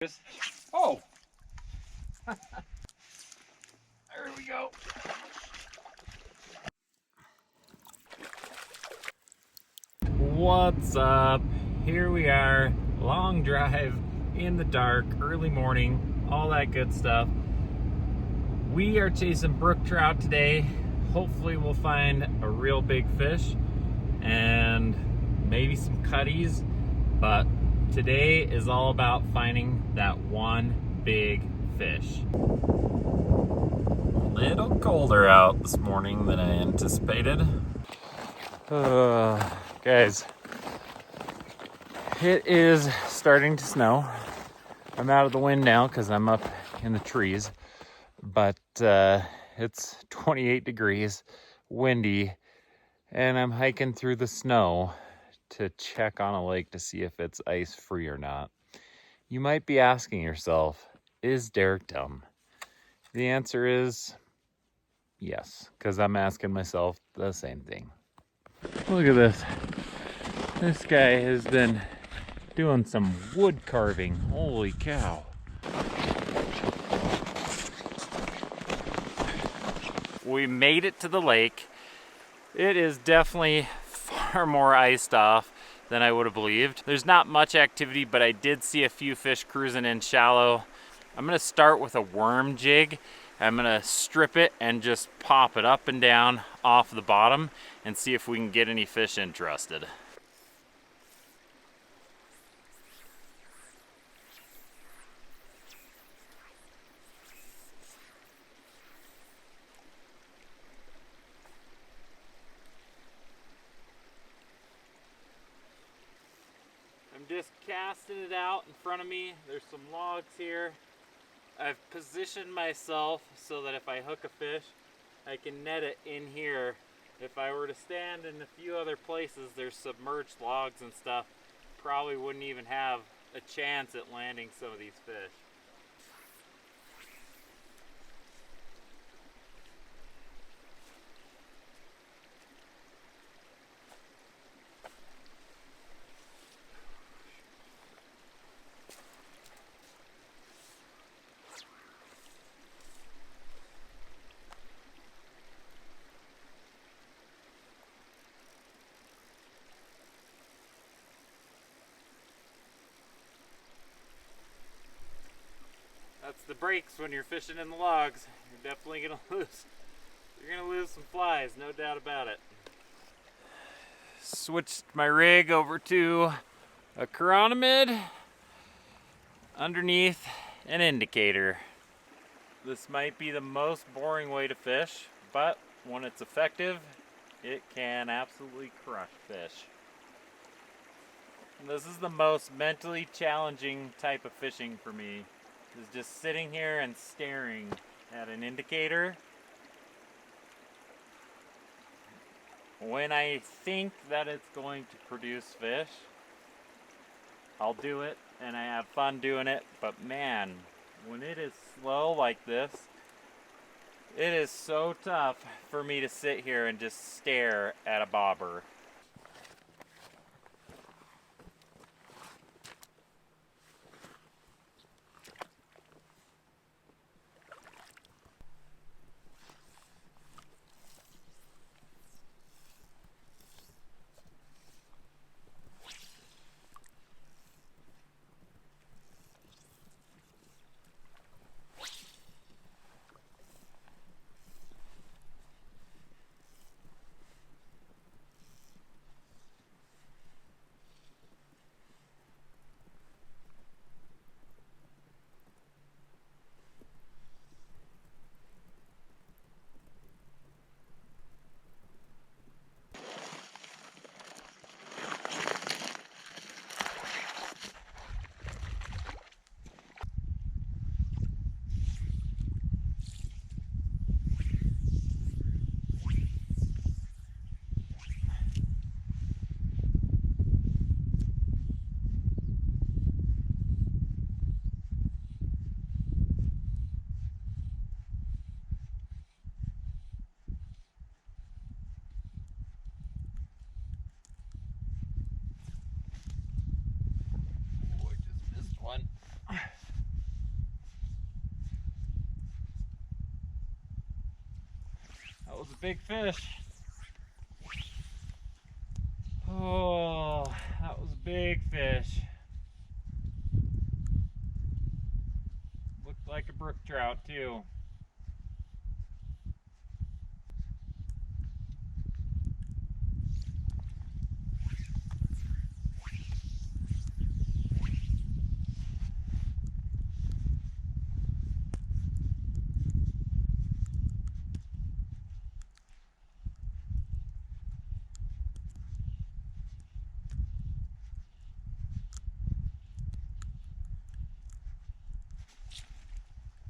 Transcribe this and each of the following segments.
Oh! There we go. What's up? Here we are, long drive in the dark, early morning, all that good stuff. We are chasing brook trout today. Hopefully we'll find a real big fish and maybe some cutties, but today is all about finding that one big fish. A little colder out this morning than I anticipated. Guys, it is starting to snow. I'm out of the wind now because I'm up in the trees, but it's 28 degrees, windy, and I'm hiking through the snow to check on a lake to see if it's ice free or not. You might be asking yourself, is Derek dumb? The answer is yes, because I'm asking myself the same thing. Look at this. This guy has been doing some wood carving. Holy cow. We made it to the lake. It is definitely far more iced off than I would have believed. There's not much activity, but I did see a few fish cruising in shallow. I'm gonna start with a worm jig. I'm gonna strip it and just pop it up and down off the bottom and see if we can get any fish interested. I'm just casting it out in front of me. There's some logs here. I've positioned myself so that if I hook a fish, I can net it in here. If I were to stand in a few other places, there's submerged logs and stuff, probably wouldn't even have a chance at landing some of these fish. That's the breaks when you're fishing in the logs. You're definitely gonna lose. You're gonna lose some flies, no doubt about it. Switched my rig over to a chironomid underneath an indicator. This might be the most boring way to fish, but when it's effective, it can absolutely crush fish. And this is the most mentally challenging type of fishing for me, is just sitting here and staring at an indicator. When I think that it's going to produce fish, I'll do it and I have fun doing it, but man, when it is slow like this, it is so tough for me to sit here and just stare at a bobber. That was a big fish. Oh, that was a big fish. Looked like a brook trout too.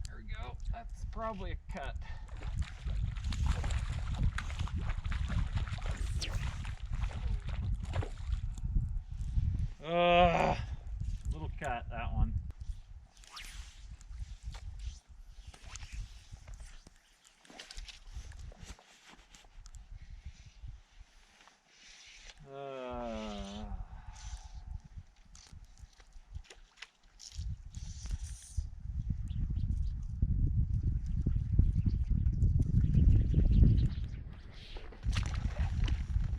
There we go. That's probably a cut. Little cut, that one.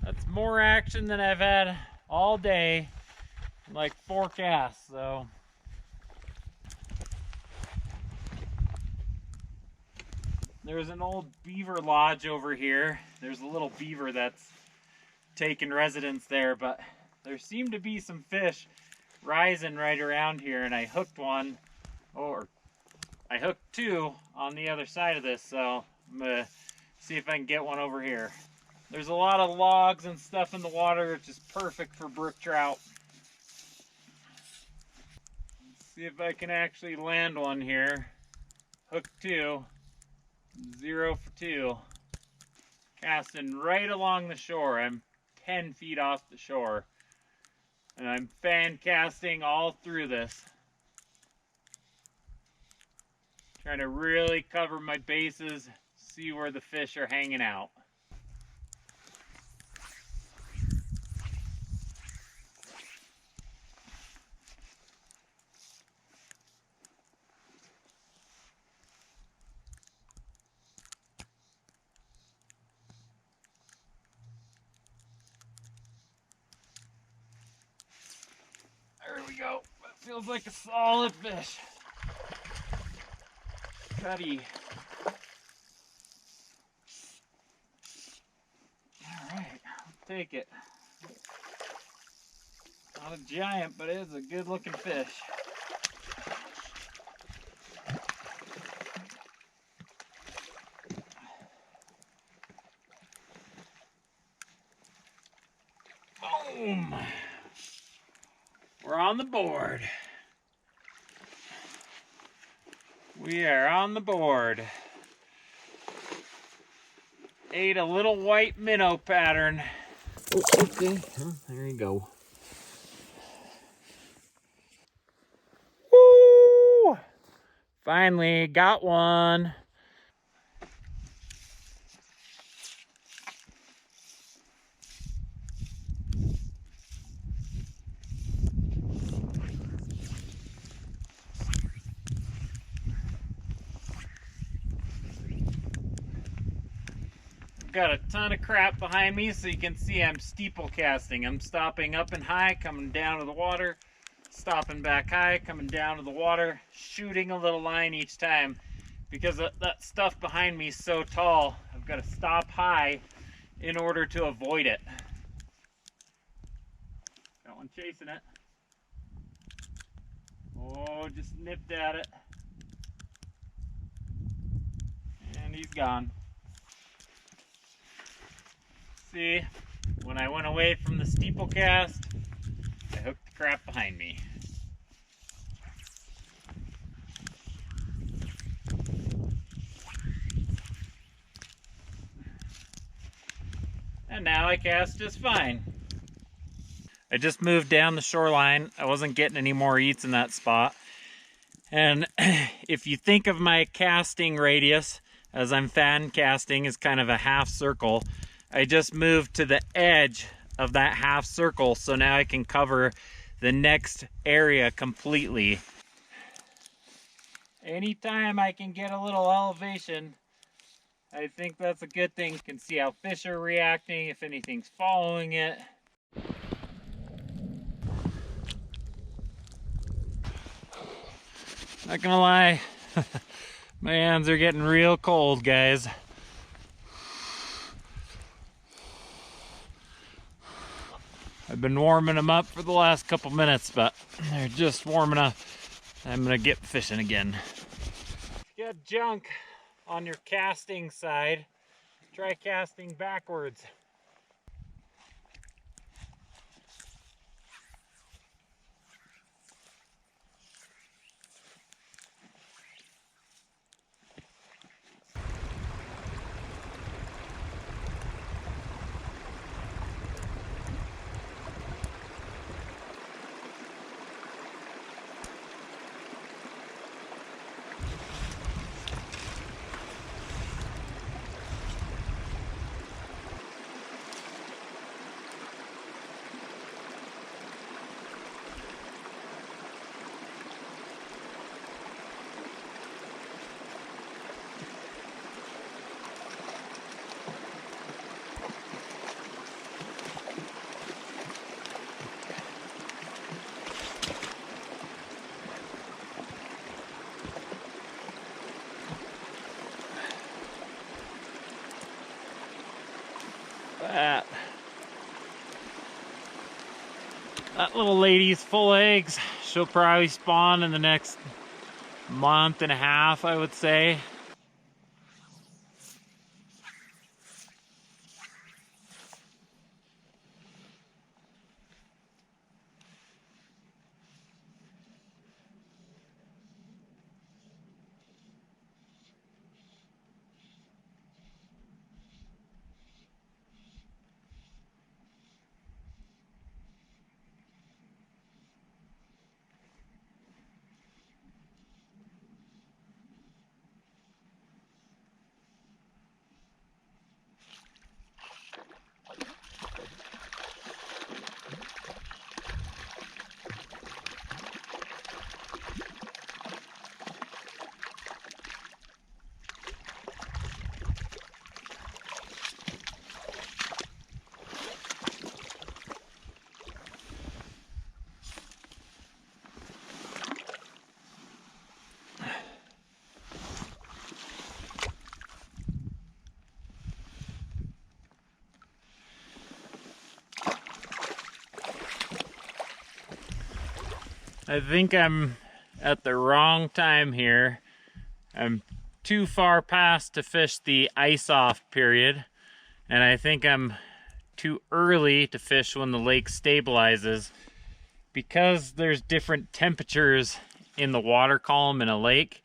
That's more action than I've had all day, like 4 casts, so. There's an old beaver lodge over here. There's a little beaver that's taken residence there, but there seemed to be some fish rising right around here, and I hooked one, or I hooked 2 on the other side of this, so I'm gonna see if I can get one over here. There's a lot of logs and stuff in the water, which is perfect for brook trout. Let's see if I can actually land one here. Hook 2, 0 for 2. Casting right along the shore. I'm 10 feet off the shore. And I'm fan casting all through this. Trying to really cover my bases, see where the fish are hanging out. There we go. That feels like a solid fish. Cutty. Alright, I'll take it. Not a giant, but it is a good looking fish. Boom! We're on the board. We are on the board. Ate a little white minnow pattern. Oh, okay. Oh, there you go. Woo! Finally got one. Got a ton of crap behind me, so you can see I'm steeple casting. I'm stopping up and high, coming down to the water, stopping back high, coming down to the water, shooting a little line each time. Because that stuff behind me is so tall, I've got to stop high in order to avoid it. Got one chasing it. Oh, just nipped at it. And he's gone. See, when I went away from the steeple cast, I hooked the crap behind me. And now I cast just fine. I just moved down the shoreline. I wasn't getting any more eats in that spot. And if you think of my casting radius, as I'm fan casting, is kind of a half circle, I just moved to the edge of that half circle, so now I can cover the next area completely. Anytime I can get a little elevation, I think that's a good thing. You can see how fish are reacting, if anything's following it. Not gonna lie, my hands are getting real cold, guys. I've been warming them up for the last couple minutes, but they're just warm enough. I'm gonna get fishing again. If you got junk on your casting side, try casting backwards. That little lady's full of eggs. She'll probably spawn in the next month and a half, I would say. I think I'm at the wrong time here. I'm too far past to fish the ice off period, and I think I'm too early to fish when the lake stabilizes. Because there's different temperatures in the water column in a lake,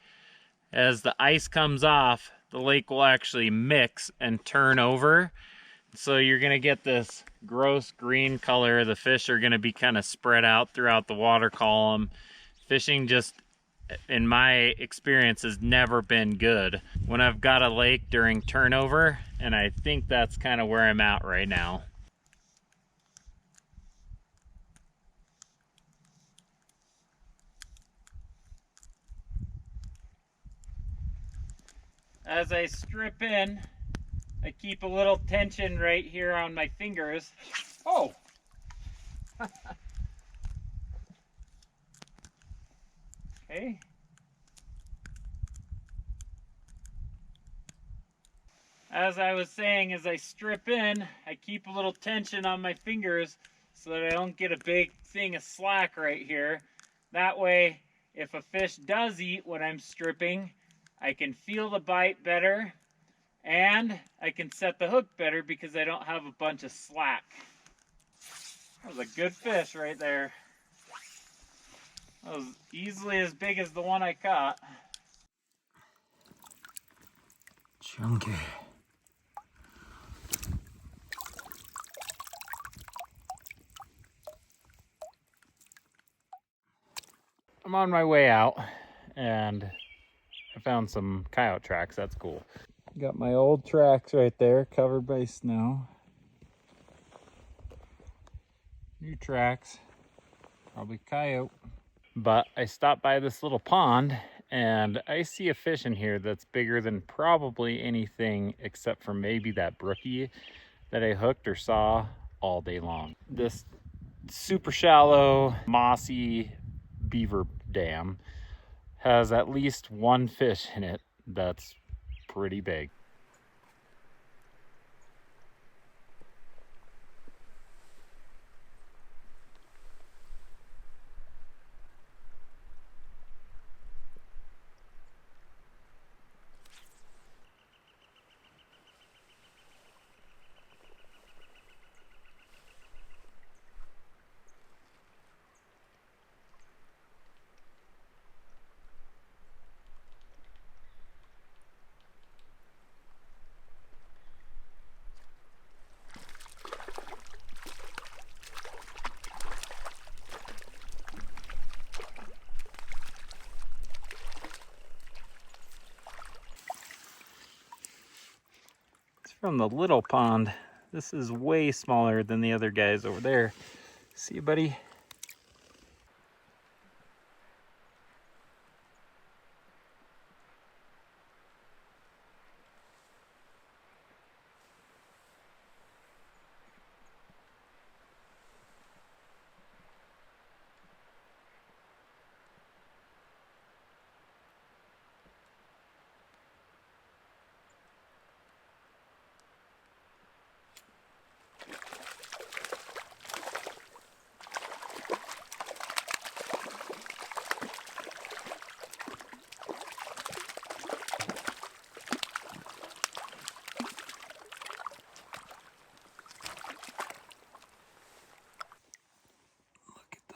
as the ice comes off, the lake will actually mix and turn over. So you're gonna get this gross green color. The fish are gonna be kind of spread out throughout the water column. Fishing just, in my experience, has never been good when I've got a lake during turnover, and I think that's kind of where I'm at right now. As I strip in, I keep a little tension right here on my fingers. Oh! Okay. As I was saying, as I strip in, I keep a little tension on my fingers so that I don't get a big thing of slack right here. That way, if a fish does eat when I'm stripping, I can feel the bite better and I can set the hook better because I don't have a bunch of slack. That was a good fish right there. That was easily as big as the one I caught. Chunky. I'm on my way out and I found some coyote tracks. That's cool. Got my old tracks right there covered by snow. New tracks, probably coyote. But I stopped by this little pond And I see a fish in here that's bigger than probably anything except for maybe that brookie that I hooked or saw all day long. This super shallow, mossy beaver dam has at least one fish in it that's pretty big. From the little pond. This is way smaller than the other guys over there. See you, buddy?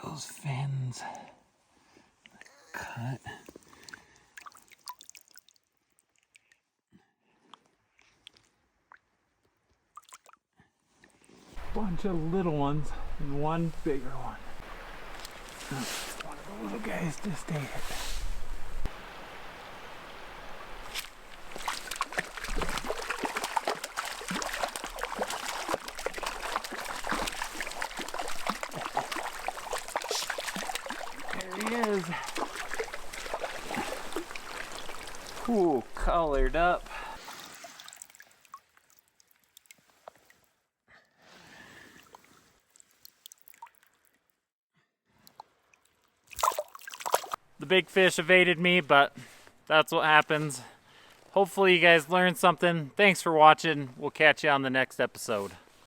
Those fins cut. Bunch of little ones and one bigger one. One of the little guys just ate it. Is. Ooh, colored up. The big fish evaded me, but that's what happens. Hopefully you guys learned something. Thanks for watching. We'll catch you on the next episode.